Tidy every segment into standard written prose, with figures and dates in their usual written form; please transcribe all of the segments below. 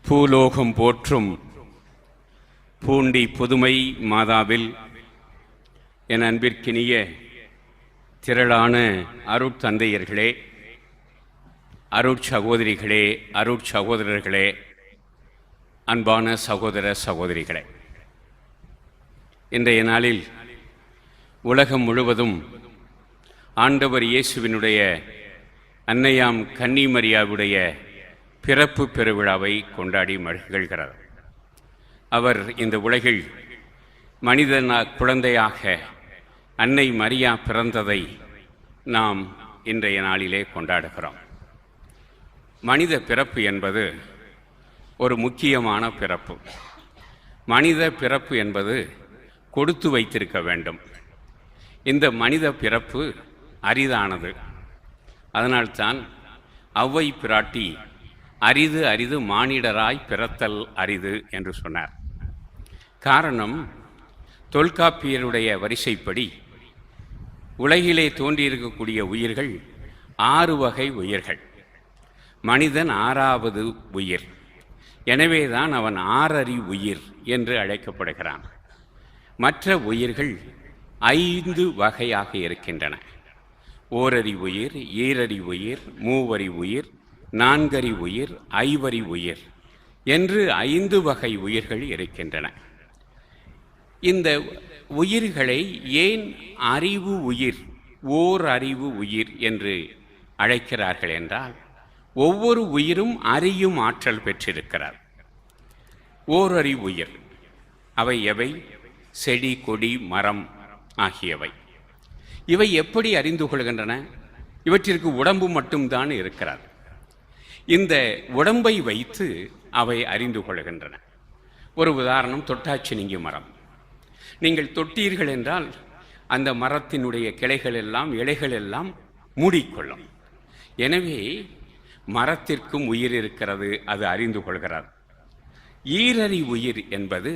பூலோகம் போற்றும் பூண்டி புதுமை மாதாவில் என் அன்பிற்கினிய திரளான அருட்தந்தையர்களே, அருட்சகோதரிகளே, அருட்சகோதரர்களே, அன்பான சகோதர சகோதரிகளே, இன்றைய நாளில் உலகம் முழுவதும் ஆண்டவர் இயேசுவினுடைய அன்னையாம் கன்னிமரியாவுடைய பிறப்பு பெருவிழாவை கொண்டாடி மகிழ்கிறார். அவர் இந்த உலகில் மனித குழந்தையாக அன்னை மரியா பிறந்ததை நாம் இன்றைய நாளிலே கொண்டாடுகிறோம். மனித பிறப்பு என்பது ஒரு முக்கியமான பிறப்பு. மனித பிறப்பு என்பது கொடுத்து வைத்திருக்க வேண்டும். இந்த மனித பிறப்பு அரிதானது. அதனால்தான் ஔவை பிராட்டி அரிது அரிது மானிடராய் பிறத்தல் அரிது என்று சொன்னார். காரணம், தொல்காப்பியருடைய வரிசைப்படி உலகிலே தோன்றியிருக்கக்கூடிய உயிர்கள் 6 வகை உயிர்கள். மனிதன் 6வது உயிர். எனவேதான் அவன் 6 உயிர் என்று அழைக்கப்படுகிறான். மற்ற உயிர்கள் 5 வகையாக இருக்கின்றன. ஓரறி உயிர், ஈரறி உயிர், மூவரி உயிர், 4 உயிர், 5 உயிர் என்று 5 வகை உயிர்கள் இருக்கின்றன. இந்த உயிர்களை ஏன் அறிவு உயிர், ஓர் அறிவு உயிர் என்று அழைக்கிறார்கள் என்றால், ஒவ்வொரு உயிரும் அறியும் ஆற்றல் பெற்றிருக்கிறார். ஓரறி உயிர் அவை எவை? செடி, கொடி, மரம் ஆகியவை. இவை எப்படி அறிந்து கொள்கின்றன? இவற்றிற்கு உடம்பு மட்டும்தான் இருக்கிறார். இந்த உடம்பை வைத்து அவை அறிந்து கொள்கின்றன. ஒரு உதாரணம், தொட்டாச்சினிங்கி மரம். நீங்கள் தொட்டீர்கள் என்றால் அந்த மரத்தினுடைய கிளைகள் எல்லாம், இலைகள் எல்லாம் மூடிக்கொள்ளும். எனவே மரத்திற்கும் உயிர் இருக்கிறது, அது அறிந்து கொள்கிறார். ஈரறி உயிர் என்பது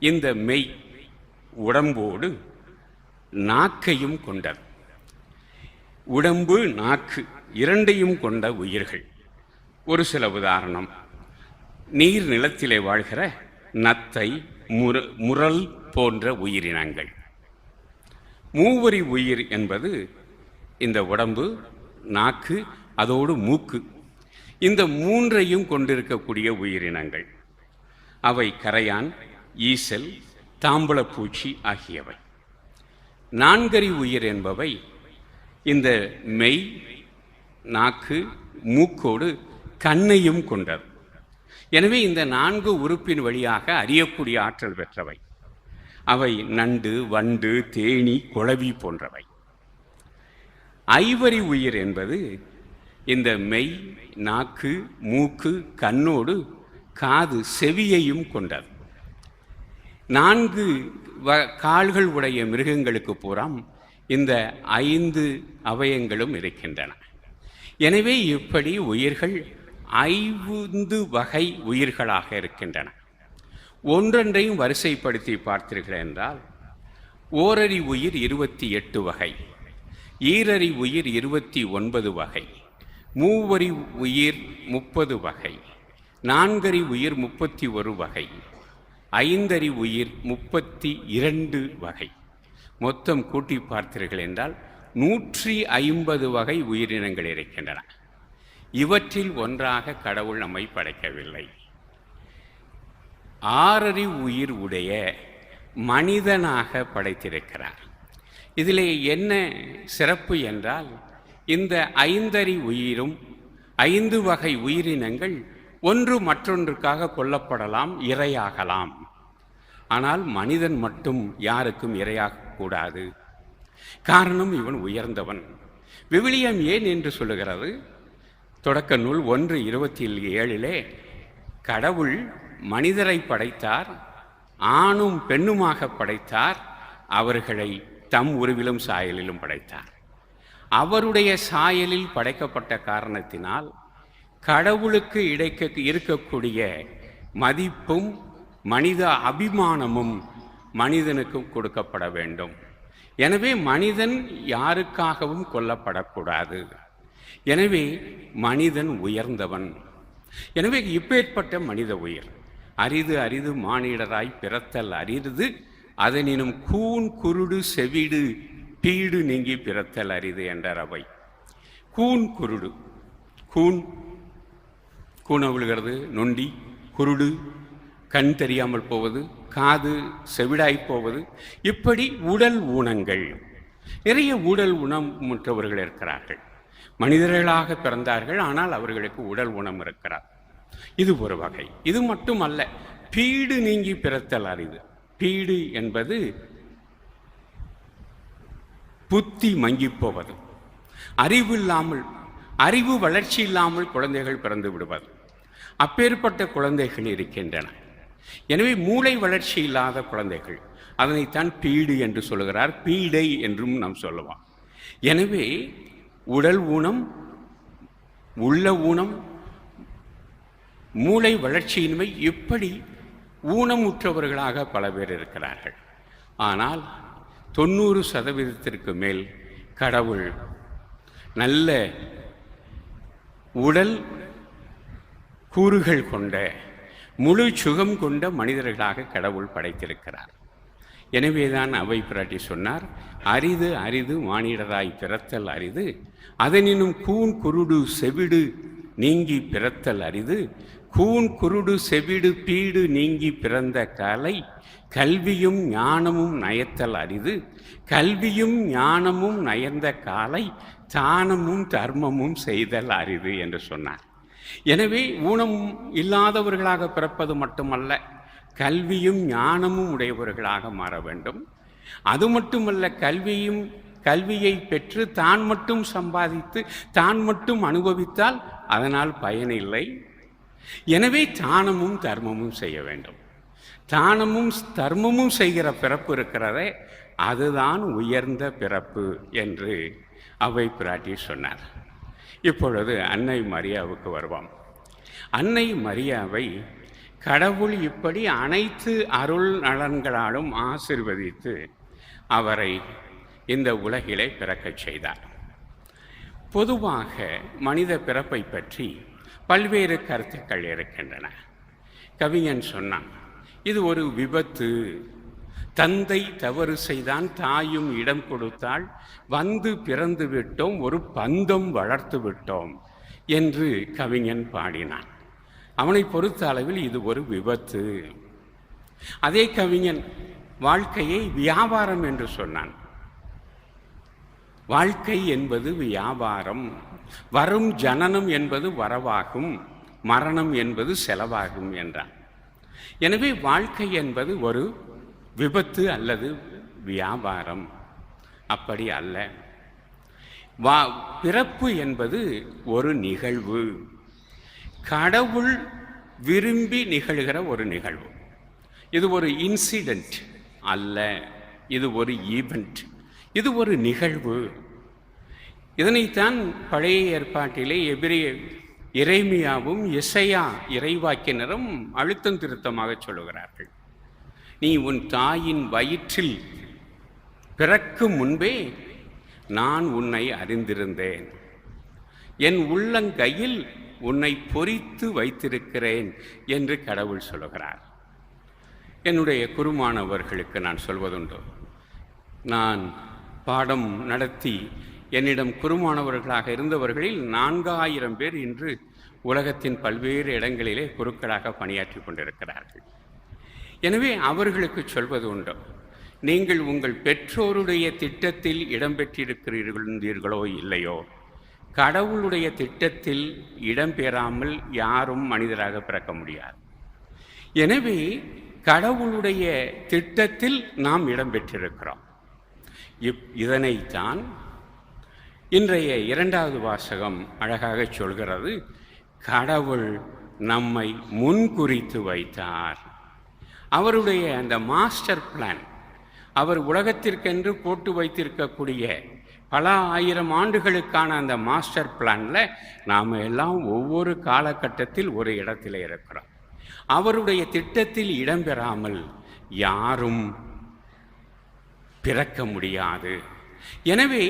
இந்த மெய் உடம்போடு நாக்கையும் கொண்டது. உடம்பு, நாக்கு இரண்டையும் கொண்ட உயிர்கள். ஒரு சில உதாரணம், நீர் நிலத்திலே வாழ்கிற நத்தை, முரல் போன்ற உயிரினங்கள். மூவரி உயிர் என்பது இந்த உடம்பு, நாக்கு, அதோடு மூக்கு, இந்த 3ஐயும் கொண்டிருக்கக்கூடிய உயிரினங்கள். அவை கரையான், ஈசல், தாம்பளப்பூச்சி ஆகியவை. 4 உயிர் என்பவை இந்த மெய், நாக்கு, மூக்கோடு கண்ணையும் கொண்டது. எனவே இந்த 4 உறுப்பின் வழியாக அறியக்கூடிய ஆற்றல் பெற்றவை. அவை நண்டு, வண்டு, தேனி, குளவி போன்றவை. 5 உயிர் என்பது இந்த மெய், நாக்கு, மூக்கு, கண்ணோடு காது, செவியையும் கொண்டது. 4 கால்கள் உடைய மிருகங்களுக்கு பூராம் இந்த 5 அவயங்களும் இருக்கின்றன. எனவே இப்படி உயிர்கள் 5 வகை உயிர்களாக இருக்கின்றன. ஒன்றொன்றையும் வரிசைப்படுத்தி பார்த்தீர்கள் என்றால், ஓரறி உயிர் 28 வகை, ஈரறி உயிர் 29 வகை, மூவரி உயிர் 30 வகை, 4 உயிர் 31 வகை, 5 உயிர் 32 வகை. மொத்தம் கூட்டி பார்த்தீர்கள் என்றால் 150 வகை உயிரினங்கள் இருக்கின்றன. இவற்றில் ஒன்றாக கடவுள் நம்மை படைக்கவில்லை. 6 உயிர் உடைய மனிதனாக படைத்திருக்கிறார். இதிலே என்ன சிறப்பு என்றால், இந்த 5 உயிரும் 5 வகை உயிரினங்கள் ஒன்று மற்றொன்றுக்காக கொல்லப்படலாம், இரையாகலாம். ஆனால் மனிதன் மட்டும் யாருக்கும் இரையாகக்கூடாது. காரணம், இவன் உயர்ந்தவன். விவிலியம் ஏன் என்று சொல்லுகிறது? தொடக்க நூல் 1:27 கடவுள் மனிதரை படைத்தார், ஆணும் பெண்ணுமாக படைத்தார், அவர்களை தம் உருவிலும் சாயலிலும் படைத்தார். அவருடைய சாயலில் படைக்கப்பட்ட காரணத்தினால் கடவுளுக்கு இருக்கக்கூடிய மதிப்பும் மனித அபிமானமும் மனிதனுக்கும் கொடுக்கப்பட வேண்டும். எனவே மனிதன் யாருக்காகவும் கொல்லப்படக்கூடாது. எனவே மனிதன் உயர்ந்தவன். எனவே இப்பேற்பட்ட மனித உயிர் அரிது அரிது மானிடராய் பிறத்தல் அரிது, அதனினும் கூன் குருடு செவிடு பீடு நீங்கி பிறத்தல் அரிது என்றார் அவை. கூன் குருடு, கூன விழுகிறது, நொண்டி, குருடு கண் தெரியாமல் போவது, காது செவிடாய் போவது, இப்படி உடல் ஊனங்கள். நிறைய உடல் ஊனமுற்றவர்கள் இருக்கிறார்கள். மனிதர்களாக பிறந்தார்கள், ஆனால் அவர்களுக்கு உடல் ஊனம் இருக்கிறார். இது ஒரு வகை. இது மட்டுமல்ல, பீடு நீங்கி பிறத்தல் அரிது. பீடு என்பது புத்தி மங்கி போவது, அறிவு வளர்ச்சி இல்லாமல் குழந்தைகள் பிறந்து விடுவது. அப்பேற்பட்ட குழந்தைகள் இருக்கின்றன. எனவே மூளை வளர்ச்சி இல்லாத குழந்தைகள், அதனைத்தான் பீடு என்று சொல்லுகிறார். பீடை என்றும் நாம் சொல்லுவோம். எனவே உடல் ஊனம், உள்ள ஊனம், மூளை வளர்ச்சியின்மை, இப்படி ஊனமுற்றவர்களாக பல பேர் இருக்கிறார்கள். ஆனால் 90% மேல் கடவுள் நல்ல உடல் கூறுகள் கொண்ட, முழு சுகம் கொண்ட மனிதர்களாக கடவுள் படைத்திருக்கிறார். எனவேதான் அவை பிராட்டி சொன்னார், அரிது அரிது மானிடராய் பிறத்தல் அரிது, அதனினும் கூன் குருடு செவிடு நீங்கி பிறத்தல் அரிது, கூன் குருடு செவிடு பீடு நீங்கி பிறந்த காலை கல்வியும் ஞானமும் நயத்தல் அரிது, கல்வியும் ஞானமும் நயந்த காலை தானமும் தர்மமும் செய்தல் அரிது என்று சொன்னார். எனவே ஊனம் இல்லாதவர்களாக பிறப்பது மட்டுமல்ல, கல்வியும் ஞானமும் உடையவர்களாக மாற வேண்டும். அது மட்டுமல்ல, கல்வியை பெற்று தான் மட்டும் சம்பாதித்து தான் மட்டும் அனுபவித்தால் அதனால் பயனில்லை. எனவே தானமும் தர்மமும் செய்ய வேண்டும். தானமும் தர்மமும் செய்கிற பிறப்பு இருக்கிறதே, அதுதான் உயர்ந்த பிறப்பு என்று அவை பிராட்டி சொன்னார். இப்பொழுது அன்னை மரியாவுக்கு வருவோம். அன்னை மரியாவை கடவுள் இப்படி அனைத்து அருள் நலன்களாலும் ஆசீர்வதித்து அவரை இந்த உலகிலே பிறக்கச் செய்தார். பொதுவாக மனித பிறப்பை பற்றி பல்வேறு கருத்துக்கள் இருக்கின்றன. கவிஞன் சொன்னான், இது ஒரு விபத்து, தந்தை தவறு செய்தான், தாயும் இடம் கொடுத்தாள், வந்து பிறந்து விட்டோம், ஒரு பந்தம் வளர்த்து விட்டோம் என்று கவிஞன் பாடினான். அவனை பொறுத்த அளவில் இது ஒரு விபத்து. அதே கவிஞன் வாழ்க்கையை வியாபாரம் என்று சொன்னான். வாழ்க்கை என்பது வியாபாரம், வரும் ஜனனம் என்பது வரவாகும், மரணம் என்பது செலவாகும் என்றான். எனவே வாழ்க்கை என்பது ஒரு விபத்து அல்லது வியாபாரம், அப்படி அல்ல. பிறப்பு என்பது ஒரு நிகழ்வு, கடவுள் விரும்பி நிகழ்கிற ஒரு நிகழ்வு. இது ஒரு இன்சிடென்ட் அல்ல, இது ஒரு ஈவெண்ட், இது ஒரு நிகழ்வு. இதனைத்தான் பழைய ஏற்பாட்டிலே எரேமியாவும் எசையா இறைவாக்கினரும் அழுத்தம் திருத்தமாக சொல்லுகிறார்கள். நீ உன் தாயின் வயிற்றில் பிறக்கும் முன்பே நான் உன்னை அறிந்திருந்தேன், என் உள்ளங்கையில் உன்னை பொறித்து வைத்திருக்கிறேன் என்று கடவுள் சொல்லுகிறார். என்னுடைய குருமானவர்களுக்கு நான் சொல்வதுண்டு, நான் பாடம் நடத்தி என்னிடம் குருமானவர்களாக இருந்தவர்களில் 4000 பேர் இன்று உலகத்தின் பல்வேறு இடங்களிலே குருக்களாக பணியாற்றி கொண்டிருக்கிறார்கள். எனவே அவர்களுக்கு சொல்வது உண்டு, நீங்கள் உங்கள் பெற்றோருடைய திட்டத்தில் இடம்பெற்றிருக்கிறீர்களோ இல்லையோ, கடவுளுடைய திட்டத்தில் இடம்பெறாமல் யாரும் மனிதராக பிறக்க முடியாது. எனவே கடவுளுடைய திட்டத்தில் நாம் இடம்பெற்றிருக்கிறோம். இதனைத்தான் இன்றைய 2வது வாசகம் அழகாக சொல்கிறது. கடவுள் நம்மை முன்குறித்து வைத்தார். அவருடைய அந்த மாஸ்டர் பிளான், அவர் உலகத்திற்கென்று போட்டு வைத்திருக்கக்கூடிய பல 1000 ஆண்டுகளுக்கான அந்த மாஸ்டர் பிளானில் நாம் எல்லாம் ஒவ்வொரு காலகட்டத்தில் ஒரு இடத்தில் இருக்கிறோம். அவருடைய திட்டத்தில் இடம்பெறாமல் யாரும் பிறக்க முடியாது. எனவே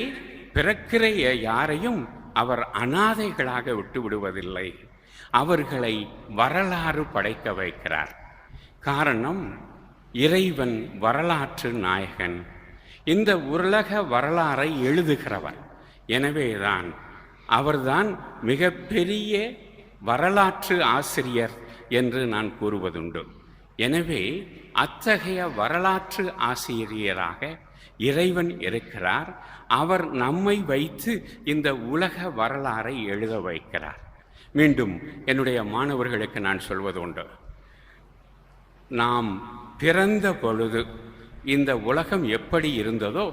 பிறக்கிற யாரையும் அவர் அனாதைகளாக விட்டு விடுவதில்லை. அவர்களை வரலாறு படைக்க வைக்கிறார். காரணம், இறைவன் வரலாற்று நாயகன், இந்த உலக வரலாறை எழுதுகிறவர். எனவேதான் அவர்தான் மிகப்பெரிய வரலாற்று ஆசிரியர் என்று நான் கூறுவதுண்டு. எனவே அத்தகைய வரலாற்று ஆசிரியராக இறைவன் இருக்கிறார். அவர் நம்மை வைத்து இந்த உலக வரலாறை எழுத வைக்கிறார். மீண்டும் என்னுடைய மாணவர்களுக்கு நான் சொல்வது உண்டு, நாம் பிறந்த பொழுது இந்த உலகம் எப்படி இருந்ததோ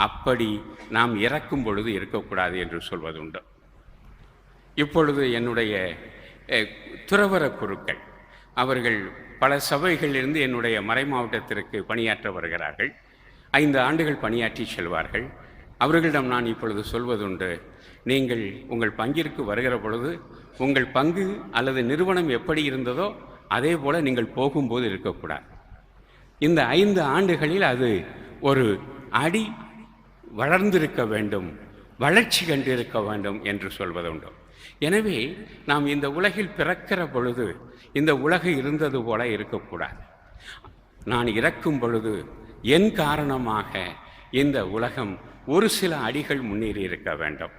அப்படி நாம் இறக்கும் பொழுது இருக்கக்கூடாது என்று சொல்வதுண்டு. இப்பொழுது என்னுடைய துறவற குருக்கள் அவர்கள் பல சபைகளிலிருந்து என்னுடைய மறை மாவட்டத்திற்கு பணியாற்ற வருகிறார்கள். 5 ஆண்டுகள் பணியாற்றி செல்வார்கள். அவர்களிடம் நான் இப்பொழுது சொல்வதுண்டு, நீங்கள் உங்கள் பங்கிற்கு வருகிற பொழுது உங்கள் பங்கு அல்லது நிறுவனம் எப்படி இருந்ததோ அதே போல் நீங்கள் போகும்போது இருக்கக்கூடாது. இந்த 5 ஆண்டுகளில் அது ஒரு அடி வளர்ந்திருக்க வேண்டும், வளர்ச்சி கண்டிருக்க வேண்டும் என்று சொல்வதுண்டு. எனவே நாம் இந்த உலகில் பிறக்கிற பொழுது இந்த உலகம் இருந்தது போல இருக்கக்கூடாது. நான் இறக்கும் பொழுது என் காரணமாக இந்த உலகம் ஒரு சில அடிகள் முன்னேறி இருக்க வேண்டும்,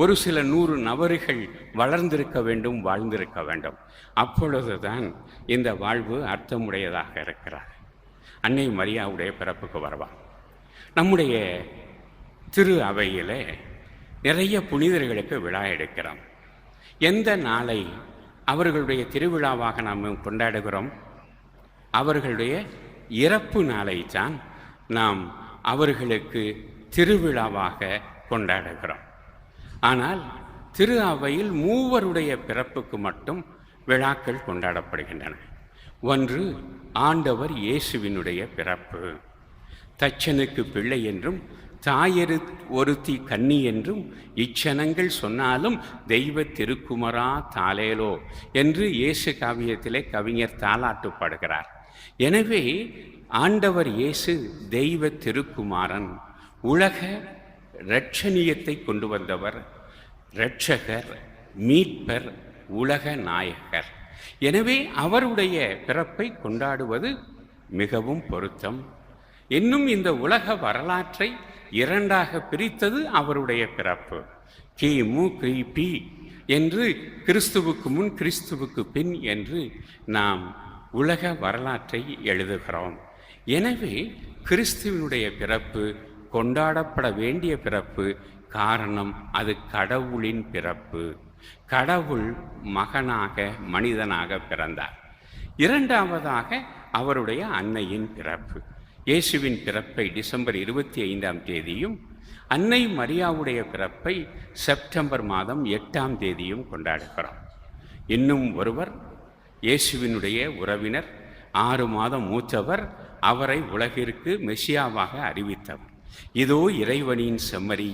ஒரு சில 100 நபர்கள் வளர்ந்திருக்க வேண்டும், வாழ்ந்திருக்க வேண்டும். அப்பொழுதுதான் இந்த வாழ்வு அர்த்தமுடையதாக இருக்கிறார். அன்னை மரியாவுடைய பிறப்புக்கு வருவார். நம்முடைய திரு அவையிலே நிறைய புனிதர்களுக்கு விழா எடுக்கிறோம். எந்த நாளை அவர்களுடைய திருவிழாவாக நாம் கொண்டாடுகிறோம்? அவர்களுடைய இறப்பு நாளை தான் நாம் அவர்களுக்கு திருவிழாவாக கொண்டாடுகிறோம். ஆனால் திரு அவையில் மூவருடைய பிறப்புக்கு மட்டும் விழாக்கள் கொண்டாடப்படுகின்றன. ஒன்று, ஆண்டவர் இயேசுவினுடைய பிறப்பு. தச்சனுக்கு பிள்ளை என்றும் தாயரு ஒருத்தி கன்னி என்றும் இச்சனங்கள் சொன்னாலும் தெய்வ திருக்குமரா தாலேலோ என்று இயேசு காவியத்திலே கவிஞர் தாலாட்டு பாடுகிறார். எனவே ஆண்டவர் இயேசு தெய்வ திருக்குமாரன், உலக இரட்சணியத்தை கொண்டு வந்தவர், இரட்சகர், மீட்பர், உலக நாயகர். எனவே அவருடைய பிறப்பை கொண்டாடுவது மிகவும் பொருத்தம். இன்னும் இந்த உலக வரலாற்றை 2ஆக பிரித்தது அவருடைய பிறப்பு. கிமு கிபி என்று, கிறிஸ்துவுக்கு முன் கிறிஸ்துவுக்கு பின் என்று நாம் உலக வரலாற்றை எழுதுகிறோம். எனவே கிறிஸ்துவினுடைய பிறப்பு கொண்டாடப்பட வேண்டிய பிறப்பு. காரணம், அது கடவுளின் பிறப்பு. கடவுள் மகனாக மனிதனாக பிறந்தார். 2ஆவதாக அவருடைய அன்னையின் பிறப்பு. இயேசுவின் பிறப்பை டிசம்பர் 25ஆம் தேதியும் அன்னை மரியாவுடைய பிறப்பை செப்டம்பர் மாதம் 8ஆம் தேதியும் கொண்டாடுகிறோம். இன்னும் ஒருவர் இயேசுவினுடைய உறவினர், 6 மாதம் மூத்தவர், அவரை உலகிற்கு மெசியாவாக அறிவித்தவர். இதோ இறைவனின் செம்மறி,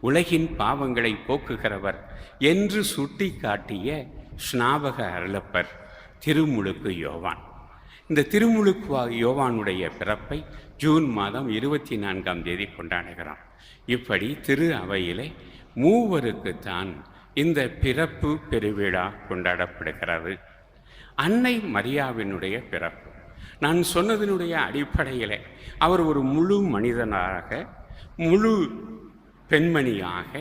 உலகின் பாவங்களை போக்குகிறவர் என்று சுட்டி காட்டிய ஸ்நாபக அருளப்பர் திருமுழுக்கு யோவான். இந்த திருமுழுக்கு யோவானுடைய பிறப்பை ஜூன் மாதம் 24ஆம் தேதி கொண்டாடுகிறோம். இப்படி திரு அவையிலே மூவருக்குத்தான் இந்த பிறப்பு பெருவிழா கொண்டாடப்படுகிறது. அன்னை மரியாவினுடைய பிறப்பு, நான் சொன்னதனுடைய அடிப்படையில் அவர் ஒரு முழு மனிதனாக, முழு பெண்மணியாக,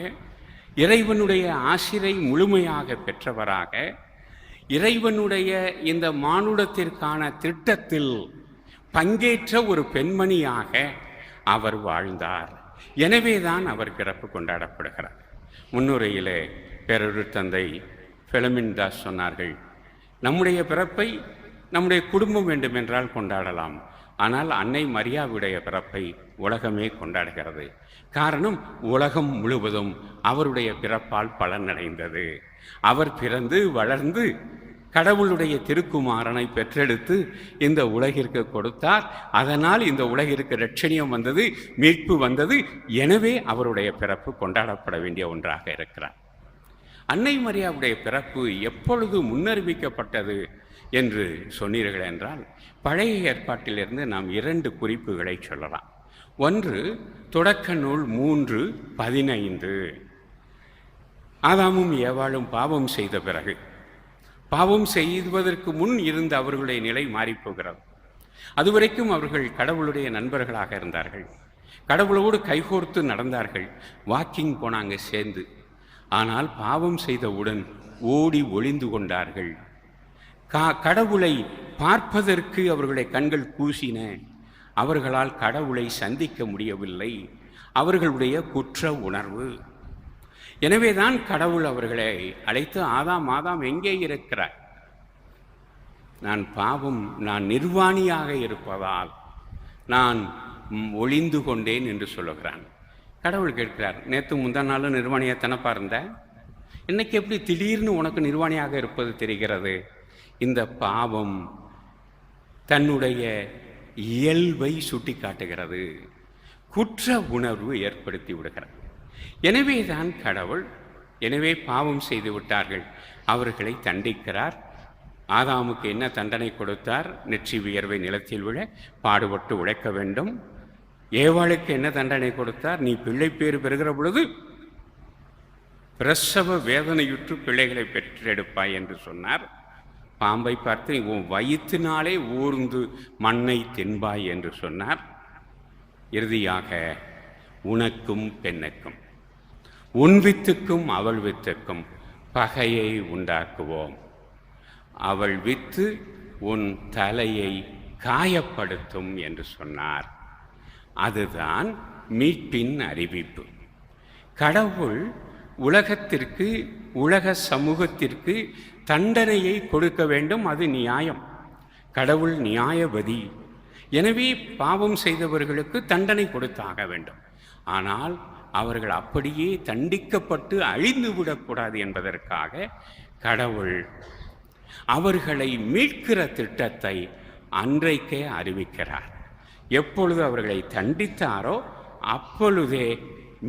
இறைவனுடைய ஆசிரை முழுமையாக பெற்றவராக, இறைவனுடைய இந்த மானுடத்திற்கான திட்டத்தில் பங்கேற்ற ஒரு பெண்மணியாக அவர் வாழ்ந்தார். எனவேதான் அவர் பிறப்பு கொண்டாடப்படுகிறார். முன்னுரையிலே பேரொரு தந்தை பிலமின் தாஸ் சொன்னார்கள், நம்முடைய பிறப்பை நம்முடைய குடும்பம் வேண்டுமென்றால் கொண்டாடலாம், ஆனால் அன்னை மரியாவுடைய பிறப்பை உலகமே கொண்டாடுகிறது. காரணம், உலகம் முழுவதும் அவருடைய பிறப்பால் பலனடைந்தது. அவர் பிறந்து வளர்ந்து கடவுளுடைய திருக்குமாரனை பெற்றெடுத்து இந்த உலகிற்கு கொடுத்தார். அதனால் இந்த உலகிற்கு இரட்சணியம் வந்தது, மீட்பு வந்தது. எனவே அவருடைய பிறப்பு கொண்டாடப்பட வேண்டிய ஒன்றாக இருக்கிறார். அன்னை மரியாவுடைய பிறப்பு எப்பொழுது முன்னறிவிக்கப்பட்டது என்று சொன்னீர்கள் என்றால், பழைய ஏற்பாட்டிலிருந்து நாம் 2 குறிப்புகளை சொல்லலாம். ஒன்று, தொடக்க நூல் 3:15. ஆதாமும் ஏவாளும் பாவம் செய்த பிறகு பாவம் செய்வதற்கு முன் இருந்த அவர்களுடைய நிலை மாறிப்போகிறது. அதுவரைக்கும் அவர்கள் கடவுளுடைய நண்பர்களாக இருந்தார்கள், கடவுளோடு கைகோர்த்து நடந்தார்கள், வாக்கிங் போனாங்க சேர்ந்து. ஆனால் பாவம் செய்தவுடன் ஓடி ஒளிந்து கொண்டார்கள். கடவுளை பார்ப்பதற்கு அவர்களுடைய கண்கள் கூசின. அவர்களால் கடவுளை சந்திக்க முடியவில்லை. அவர்களுடைய குற்ற உணர்வு. எனவேதான் கடவுள் அவர்களை அழைத்து, ஆதாம் எங்கே இருக்கிறார்? நான் நிர்வாணியாக இருப்பதால் நான் ஒளிந்து கொண்டேன் என்று சொல்லுகிறான். கடவுள் கேட்கிறார், நேற்று முந்தா நாளும் நிர்வாணியாக தானப்பா இருந்த, இன்னைக்கு எப்படி திடீர்னு உனக்கு நிர்வாணியாக இருப்பது தெரிகிறது? இந்த பாவம் தன்னுடைய இயல்பை சுட்டி காட்டுகிறது, குற்ற உணர்வு ஏற்படுத்தி விடுகிறது. எனவேதான் கடவுள், எனவே பாவம் செய்து விட்டார்கள், அவர்களை தண்டிக்கிறார். ஆதாமுக்கு என்ன தண்டனை கொடுத்தார்? நெற்றி வியர்வை நிலத்தில் விழ பாடுபட்டு உழைக்க வேண்டும். ஏவாளுக்கு என்ன தண்டனை கொடுத்தார்? நீ பிள்ளை பேறு பெறுகிற பொழுது பிரசவ வேதனையுற்று பிள்ளைகளை பெற்றெடுப்பாய் என்று சொன்னார். பாம்பை பார்த்து உன் வயிற்றினாலே ஊர்ந்து மண்ணை தின்பாய் என்று சொன்னார். இறுதியாக உனக்கும் பெண்ணுக்கும், உன் வித்துக்கும் அவள் வித்துக்கும் பகையை உண்டாக்குவோம், அவள் வித்து உன் தலையை காயப்படுத்தும் என்று சொன்னார். அதுதான் மீட்பின் அறிவிப்பு. கடவுள் உலகத்திற்கு, உலக சமூகத்திற்கு தண்டனையை கொடுக்க வேண்டும். அது நியாயம். கடவுள் நியாயவதி. எனவே பாவம் செய்தவர்களுக்கு தண்டனை கொடுத்தாக வேண்டும். ஆனால் அவர்கள் அப்படியே தண்டிக்கப்பட்டு அழிந்து விடக்கூடாது என்பதற்காக கடவுள் அவர்களை மீட்கிற திட்டத்தை அன்றைக்கே அறிவிக்கிறார். எப்பொழுது அவர்களை தண்டித்தாரோ அப்பொழுதே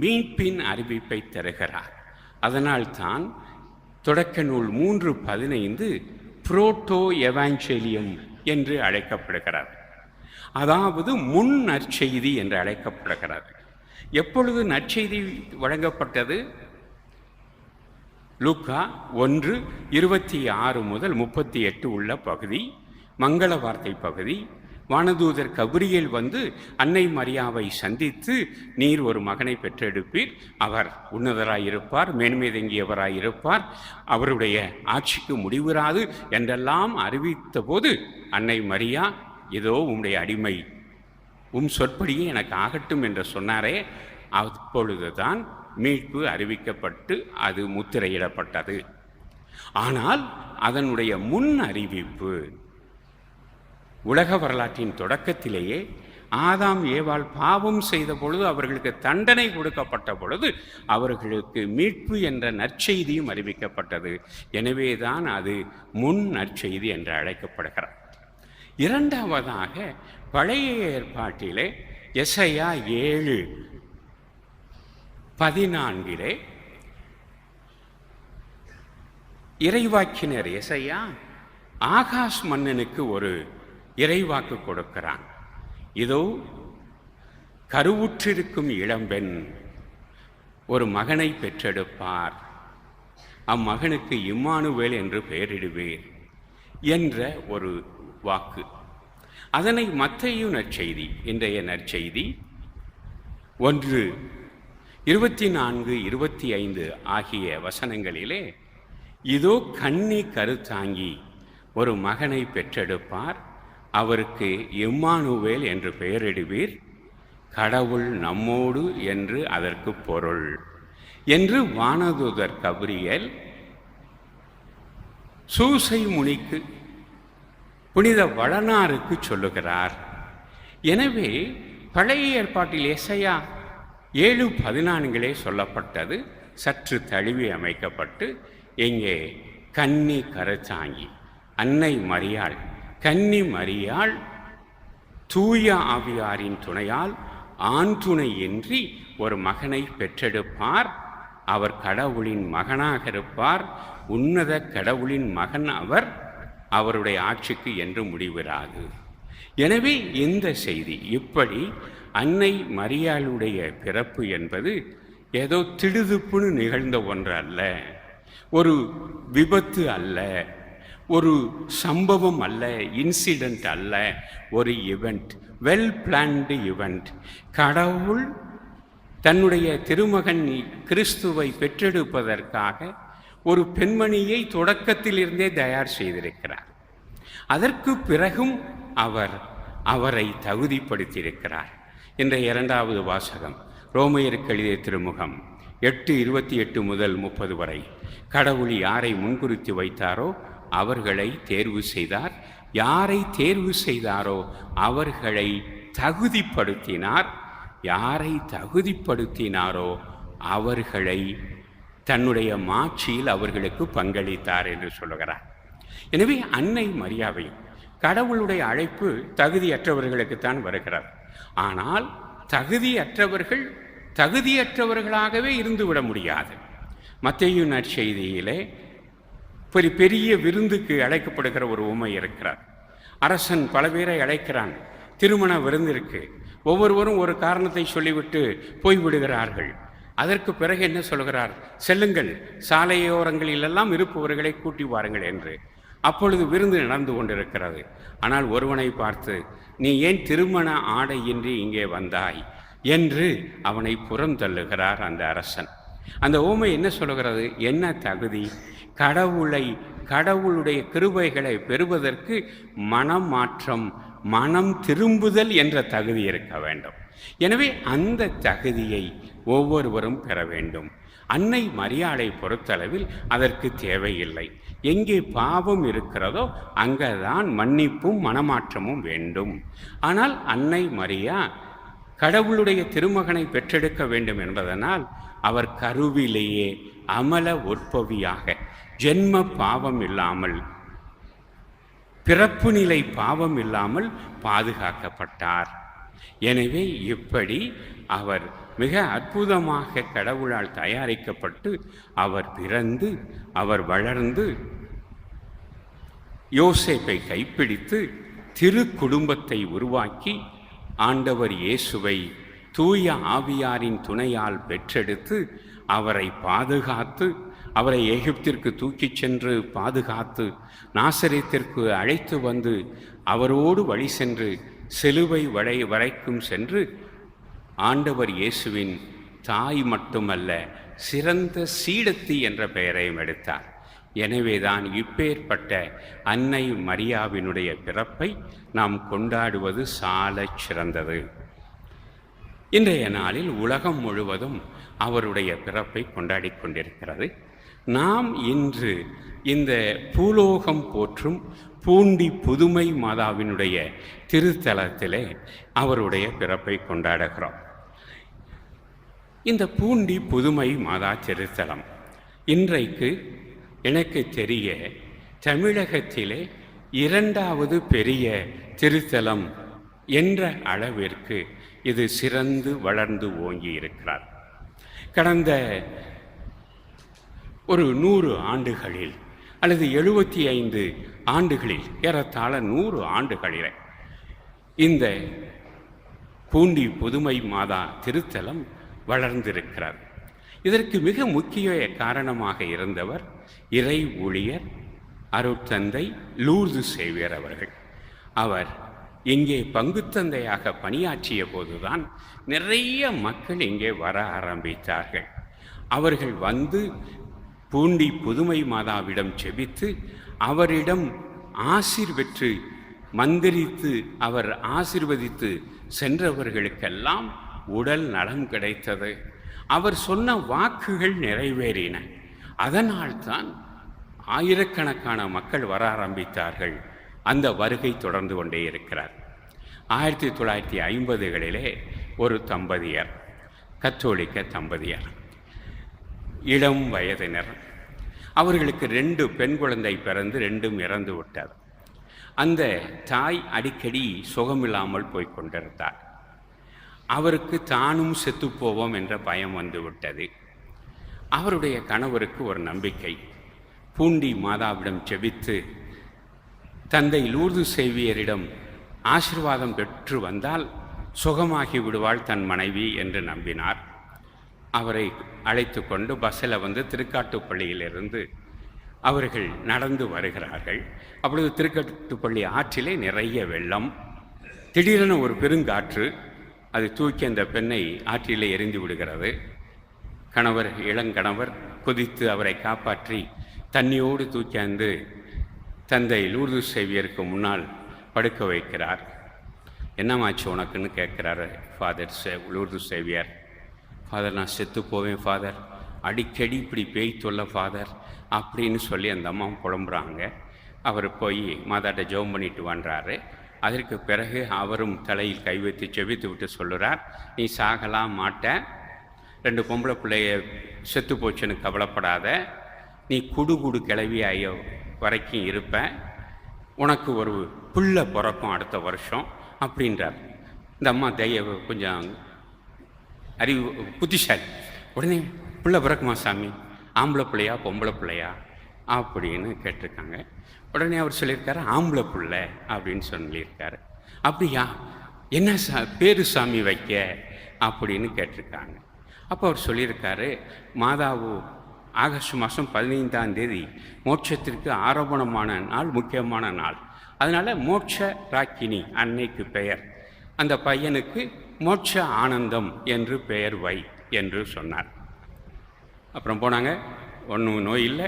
மீட்பின் அறிவிப்பை தருகிறார். அதனால்தான் தொடக்க நூல் 3:15 புரோட்டோ எவாஞ்சலியம் என்று அழைக்கப்படுகிறார். அதாவது முன் நற்செய்தி என்று அழைக்கப்படுகிறது. எப்பொழுது நற்செய்தி வழங்கப்பட்டது? லூக்கா 1:26 முதல் 38 உள்ள பகுதி, மங்கள வார்த்தை பகுதி. வானதூதர் கபிரியேல் வந்து அன்னை மரியாவை சந்தித்து, நீர் ஒரு மகனை பெற்றெடுப்பீர், அவர் உன்னதராயிருப்பார், மேன்மை தங்கியவராயிருப்பார், அவருடைய ஆட்சிக்கு முடிவுறாது என்றெல்லாம் அறிவித்த போது அன்னை மரியா, இதோ உம்முடைய அடிமை, உம் சொற்படியே எனக்கு ஆகட்டும் என்று சொன்னாரே. அப்பொழுதுதான் மீட்பு அறிவிக்கப்பட்டு அது முத்திரையிடப்பட்டது. ஆனால் அதனுடைய முன் அறிவிப்பு உலக வரலாற்றின் தொடக்கத்திலேயே ஆதாம் ஏவாள் பாவம் செய்த பொழுது, அவர்களுக்கு தண்டனை கொடுக்கப்பட்ட பொழுது அவர்களுக்கு மீட்பு என்ற நற்செய்தியும் அறிவிக்கப்பட்டது. எனவேதான் அது முன் நற்செய்தி என்று அழைக்கப்படுகிறது. இரண்டாவதாக பழைய ஏற்பாட்டிலே எசையா 7:14 இறைவாக்கினர் எசையா ஆகாஷ் மன்னனுக்கு ஒரு இறைவாக்கு கொடுக்கிறான். இதோ கருவுற்றிருக்கும் இளம்பெண் ஒரு மகனை பெற்றெடுப்பார், அம்மகனுக்கு இம்மானுவேல் என்று பெயரிடுவேர் என்ற ஒரு வாக்கு. அதனை மத்தேயு நற்செய்தி, இன்றைய நற்செய்தி 1:24-25 ஆகிய வசனங்களிலே, இதோ கன்னி கருத்தாங்கி ஒரு மகனை பெற்றெடுப்பார், அவருக்கு இம்மானுவேல் என்று பெயரிடுவீர், கடவுள் நம்மோடு என்று அதற்கு பொருள் என்று வானதூதர் கபிரியேல் சூசை முனிக்கு, புனித வளனாருக்கு சொல்லுகிறார். எனவே பழைய ஏற்பாட்டில் எசையா 7:14 சொல்லப்பட்டது சற்று தழுவி அமைக்கப்பட்டு, எங்கே கன்னி கருத்தாங்கி அன்னை மரியாள், கன்னி மரியாள் தூய ஆவியாரின் துணையால் ஆண் துணையின்றி ஒரு மகனை பெற்றெடுப்பார், அவர் கடவுளின் மகனாக இருப்பார், உன்னத கடவுளின் மகன் அவர், அவருடைய ஆட்சிக்கு என்று முடிவிராது. எனவே இந்த செய்தி இப்படி அன்னை மரியாளுடைய பிறப்பு என்பது ஏதோ திடுதுப்புன்னு நிகழ்ந்த ஒன்று அல்ல, ஒரு விபத்து அல்ல, ஒரு சம்பவம் அல்ல, இன்சிடென்ட் அல்ல, ஒரு இவெண்ட், வெல் பிளான்டு இவெண்ட். கடவுள் தன்னுடைய திருமகன் கிறிஸ்துவை பெற்றெடுப்பதற்காக ஒரு பெண்மணியை தொடக்கத்திலிருந்தே தயார் செய்திருக்கிறார். அதற்கு பிறகும் அவரை தகுதிப்படுத்தியிருக்கிறார். இன்றைய 2வது வாசகம் ரோமையருக்கு எழுதிய திருமுகம் 8:28 முதல் 30 வரை. கடவுள் யாரை முன்குறித்து வைத்தாரோ அவர்களை தேர்வு செய்தார், யாரை தேர்வு செய்தாரோ அவர்களை தகுதிப்படுத்தினார், யாரை தகுதிப்படுத்தினாரோ அவர்களை தன்னுடைய மாட்சியில் அவர்களுக்கு பங்களித்தார் என்று சொல்லுகிறார். எனவே அன்னை மரியாவையும் கடவுளுடைய அழைப்பு தகுதியற்றவர்களுக்குத்தான் வருகிறார். ஆனால் தகுதியற்றவர்கள் தகுதியற்றவர்களாகவே இருந்துவிட முடியாது. மத்தேயு நற்செய்தியிலே பெரிய விருந்துக்கு அழைக்கப்படுகிற ஒரு உமை இருக்கிறார். அரசன் பல பேரை அழைக்கிறான், திருமண விருந்திற்கு. ஒவ்வொருவரும் ஒரு காரணத்தை சொல்லிவிட்டு போய்விடுகிறார்கள். அதற்கு பிறகு என்ன சொல்கிறார்? செல்லுங்கள், சாலையோரங்களிலெல்லாம் இருப்பவர்களை கூட்டி வாருங்கள் என்று. அப்பொழுது விருந்து நடந்து கொண்டிருக்கிறது. ஆனால் ஒருவனை பார்த்து, நீ ஏன் திருமண ஆடையின்றி இங்கே வந்தாய் என்று அவனை புறந்தள்ளுகிறார் அந்த அரசன். அந்த ஓமை என்ன சொல்கிறது? என்ன தகுதி? கடவுளுடைய கிருபைகளை பெறுவதற்கு மனமாற்றம், மனம் திரும்புதல் என்ற தகுதி இருக்க வேண்டும். எனவே அந்த தகுதியை ஒவ்வொருவரும் பெற வேண்டும். அன்னை மரியாளை பொறுத்தளவில் அதற்கு தேவையில்லை. எங்கே பாவம் இருக்கிறதோ அங்கேதான் மன்னிப்பும் மனமாற்றமும் வேண்டும். ஆனால் அன்னை மரியா கடவுளுடைய திருமகனை பெற்றெடுக்க வேண்டும் என்பதனால் அவர் கருவிலேயே அமல உற்பவியாக ஜென்ம பாவம் இல்லாமல், பிறப்பு நிலை பாவம் இல்லாமல் பாதுகாக்கப்பட்டார். எனவே இப்படி அவர் மிக அற்புதமாக கடவுளால் தயாரிக்கப்பட்டு அவர் பிறந்து, அவர் வளர்ந்து, யோசேப்பை கைப்பிடித்து திரு குடும்பத்தை உருவாக்கி ஆண்டவர் இயேசுவை தூய ஆவியாரின் துணையால் பெற்றெடுத்து அவரை பாதுகாத்து, அவரை எகிப்திற்கு தூக்கிச் சென்று பாதுகாத்து, நாசரேத்திற்கு அழைத்து வந்து அவரோடு வழி சென்று சிலுவை வரைக்கும் சென்று ஆண்டவர் இயேசுவின் தாய் மட்டுமல்ல, சிறந்த சீடத்தி என்ற பெயரையும் எடுத்தார். எனவேதான் இப்பேற்பட்ட அன்னை மரியாவினுடைய பிறப்பை நாம் கொண்டாடுவது சாலச் சிறந்தது. இன்றைய நாளில் உலகம் முழுவதும் அவருடைய பிறப்பை கொண்டாடி கொண்டிருக்கிறது. நாம் இன்று இந்த பூலோகம் போற்றும் பூண்டி புதுமை மாதாவினுடைய திருத்தலத்திலே அவருடைய பிறப்பை கொண்டாடுகிறோம். இந்த பூண்டி புதுமை மாதா திருத்தலம் இன்றைக்கு எனக்கு தெரிய தமிழகத்திலே 2வது பெரிய திருத்தலம் என்ற அளவிற்கு இது சிறந்து வளர்ந்து ஓங்கி இருக்கிறார். கடந்த ஒரு 100 ஆண்டுகளில் அல்லது 75 ஆண்டுகளில், ஏறத்தாழ 100 ஆண்டுகளில் இந்த பூண்டி புதுமை மாதா திருத்தலம் வளர்ந்திருக்கிறார். இதற்கு மிக முக்கிய காரணமாக இருந்தவர் இறை ஊழியர் அருட்தந்தை லூர்து சேவியர் அவர்கள். அவர் இங்கே பங்குத்தந்தையாக பணியாற்றிய போதுதான் நிறைய மக்கள் இங்கே வர ஆரம்பித்தார்கள். அவர்கள் வந்து பூண்டி புதுமை மாதாவிடம் செபித்து அவரிடம் ஆசீர்வெற்று மந்திரித்து அவர் ஆசீர்வதித்து சென்றவர்களுக்கெல்லாம் உடல் நலம் கிடைத்தது. அவர் சொன்ன வாக்குகள் நிறைவேறின. அதனால்தான் ஆயிரக்கணக்கான மக்கள் வர ஆரம்பித்தார்கள். அந்த வருகை தொடர்ந்து கொண்டே இருக்கிறார். 1950களிலே ஒரு தம்பதியர், கத்தோலிக்க தம்பதியர், இளம் வயதினர், அவர்களுக்கு 2 பெண் குழந்தை பிறந்து 2ம் இறந்து விட்டார். அந்த தாய் அடிக்கடி சுகமில்லாமல் போய்கொண்டிருந்தார். அவருக்கு தானும் செத்துப்போவோம் என்ற பயம் வந்துவிட்டது. அவருடைய கணவருக்கு ஒரு நம்பிக்கை, பூண்டி மாதாவிடம் செபித்து தந்தை லூர்து சேவியரிடம் ஆசீர்வாதம் பெற்று வந்தால் சுகமாகி விடுவாள் தன் மனைவி என்று நம்பினார். அவரை அழைத்து கொண்டு பஸ்ஸில் வந்து திருக்காட்டுப்பள்ளியிலிருந்து அவர்கள் நடந்து வருகிறார்கள். அப்பொழுது திருக்கட்டுப்பள்ளி ஆற்றிலே நிறைய வெள்ளம். திடீரென ஒரு பெருங்காற்று அது தூக்கி அந்த பெண்ணை ஆற்றிலே எரிந்து விடுகிறது. இளங்கணவர் குதித்து அவரை காப்பாற்றி தண்ணியோடு தூக்கியாந்து தந்தை லூர்து சேவியருக்கு முன்னால் படுக்க வைக்கிறார். என்னமாச்சு உனக்குன்னு கேட்குறாரு லூர்து சேவியர். ஃபாதர், நான் செத்து போவேன் ஃபாதர், அடிக்கடி இப்படி பேய் தொல்ல ஃபாதர் அப்படின்னு சொல்லி அந்த அம்மா புலம்புறாங்க. அவர் போய் மாதாட்ட ஜெபம் பண்ணிட்டு வந்தார். அதற்கு பிறகு அவரும் தலையில் கை வைத்து செவித்து விட்டு சொல்லுறார், நீ சாகலாம் மாட்ட, 2 பொம்பளை பிள்ளைய செத்து போச்சுன்னு கவலைப்படாத, நீ குடு கிளவி ஆய வரைக்கும் இருப்ப, உனக்கு ஒரு பிள்ளை பிறக்கும் அடுத்த வருஷம் அப்படின்றார். இந்த அம்மா கொஞ்சம் அறிவு புத்திசாலி. உடனே பிள்ளை பிறக்குமா சாமி, ஆம்பளை பிள்ளையா பொம்பளை பிள்ளையா அப்படின்னு கேட்டிருக்காங்க. உடனே அவர் சொல்லியிருக்காரு, ஆம்பளை பிள்ளை அப்படின்னு சொல்லியிருக்காரு. அப்படியா, என்ன பேரு சாமி வைக்க அப்படின்னு கேட்டிருக்காங்க. அப்போ அவர் சொல்லியிருக்காரு, மாதாவு ஆகஸ்ட் மாதம் 15ஆம் தேதி மோட்சத்திற்கு ஆரோபணமான நாள், முக்கியமான நாள். அதனால் மோட்ச ராக்கினி அன்னைக்கு பெயர், அந்த பையனுக்கு மோட்ச ஆனந்தம் என்று பெயர் வை என்று சொன்னார். அப்புறம் போனாங்க, ஒன்றும் நோய் இல்லை.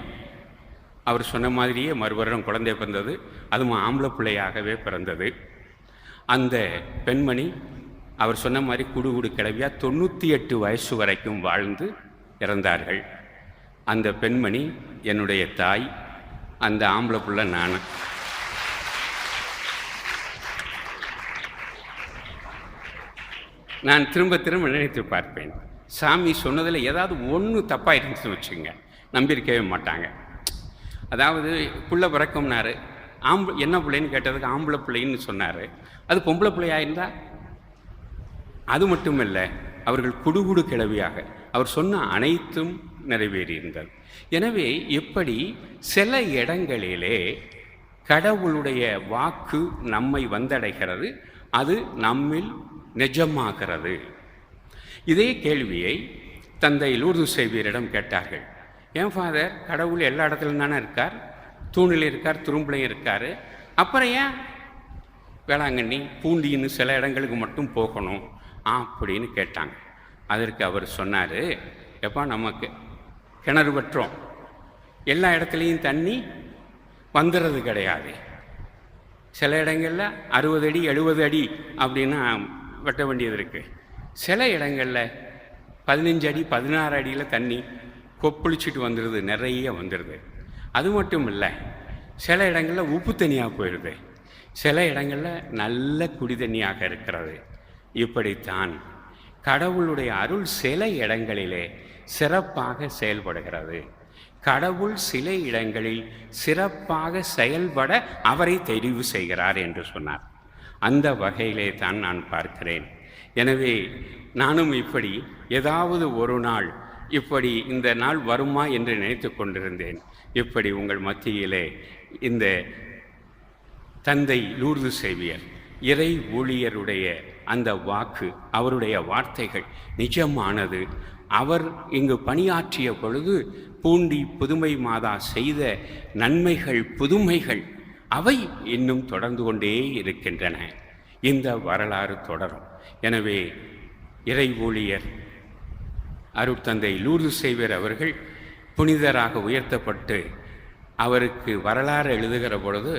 அவர் சொன்ன மாதிரியே மறுவருடம் குழந்தை பிறந்தது, அதுவும் ஆம்பளை பிள்ளையாகவே பிறந்தது. அந்த பெண்மணி அவர் சொன்ன மாதிரி குடு கிளவியா 98 வயசு வரைக்கும் வாழ்ந்து இறந்தார்கள். அந்த பெண்மணி என்னுடைய தாய், அந்த ஆம்பளை பிள்ளை நான். நான் திரும்ப நினைத்து பார்ப்பேன், சாமி சொன்னதில் ஏதாவது ஒன்று தப்பாக இருந்துச்சுன்னு வச்சுங்க, நம்பியிருக்கவே மாட்டாங்க. அதாவது பிள்ளை பிறக்கும்னாரு, என்ன பிள்ளைன்னு கேட்டதுக்கு ஆம்பளை பிள்ளைன்னு சொன்னார். அது பொம்பளை பிள்ளையாக இருந்தால் அது மட்டும் இல்லை, அவர்கள் குடு கிளவியாக அவர் சொன்ன அனைத்தும் நிறைவேறியிருந்தது. எனவே எப்படி சில இடங்களிலே கடவுளுடைய வாக்கு நம்மை வந்தடைகிறது, அது நம்மில் நிஜமாகிறது. இதே கேள்வியை தந்தை லூர்து சேவியரிடம் கேட்டார்கள். ஏன் ஃபாதர், கடவுள் எல்லா இடத்துலையும் தானே இருக்கார், தூணில் இருக்கார், துரும்புலையும் இருக்கார், அப்புறம் ஏன் வேளாங்கண்ணி பூண்டின்னு சில இடங்களுக்கு மட்டும் போகணும் அப்படின்னு கேட்டாங்க. அதற்கு அவர் சொன்னார், எப்பா நமக்கு கிணறு வெட்டுறோம், எல்லா இடத்துலையும் தண்ணி வந்துடுறது கிடையாது. சில இடங்களில் 60 அடி 70 அடி அப்படின்னா வெட்ட வேண்டியது இருக்குது. சில இடங்களில் 15 அடி 16 அடியில் தண்ணி கொப்பளிச்சுட்டு வந்துடுது, நிறைய வந்துடுது. அது மட்டும் இல்லை, சில இடங்களில் உப்பு தண்ணியாக போயிடுது, சில இடங்களில் நல்ல குடி தண்ணியாக இருக்கிறது. இப்படித்தான் கடவுளுடைய அருள் சில இடங்களிலே சிறப்பாக செயல்படுகிறது. கடவுள் சில இடங்களில் சிறப்பாக செயல்பட அவரை தெரிவு செய்கிறார் என்று சொன்னார். அந்த வகையிலே தான் நான் பார்க்கிறேன். எனவே நானும் இப்படி ஏதாவது ஒரு நாள் இப்படி இந்த நாள் வருமா என்று நினைத்து கொண்டிருந்தேன். இப்படி உங்கள் மத்தியிலே இந்த தந்தை லூர்து சேவியர் இறை ஊழியருடைய அந்த வாக்கு, அவருடைய வார்த்தைகள் நிஜமானது. அவர் இங்கு பணியாற்றிய பொழுது பூண்டி புதுமை மாதா செய்த நன்மைகள், புதுமைகள் அவை இன்னும் தொடர்ந்து கொண்டே இருக்கின்றன. இந்த வரலாறு தொடரும். எனவே இறை ஊழியர் அருட்தந்தை லூர்து சேவியர் அவர்கள் புனிதராக உயர்த்தப்பட்டு அவருக்கு வரலாறு எழுதுகிற பொழுது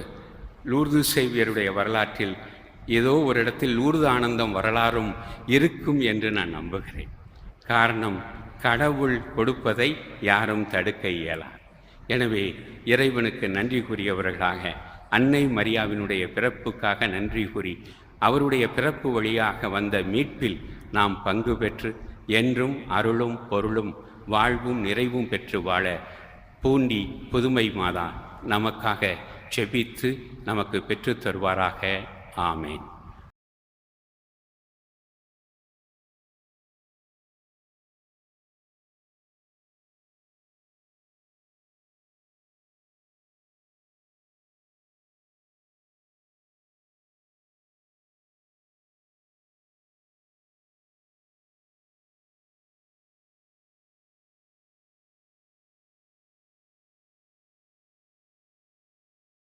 லூர்து சேவியருடைய வரலாற்றில் ஏதோ ஒரு இடத்தில் லூர்து ஆனந்தம் வரலாறும் இருக்கும் என்று நான் நம்புகிறேன். காரணம், கடவுள் கொடுப்பதை யாரும் தடுக்க இயலாது. எனவே இறைவனுக்கு நன்றி கூறியவர்களாக, அன்னை மரியாவினுடைய பிறப்புக்காக நன்றி கூறி, அவருடைய பிறப்பு வழியாக வந்த மீட்பில் நாம் பங்கு பெற்று என்றும் அருளும் பொருளும் வாழ்வும் நிறைவும் பெற்று வாழ பூண்டி புதுமை மாதா நமக்காக செபித்து நமக்கு பெற்று தருவாராக. ஆமேன்.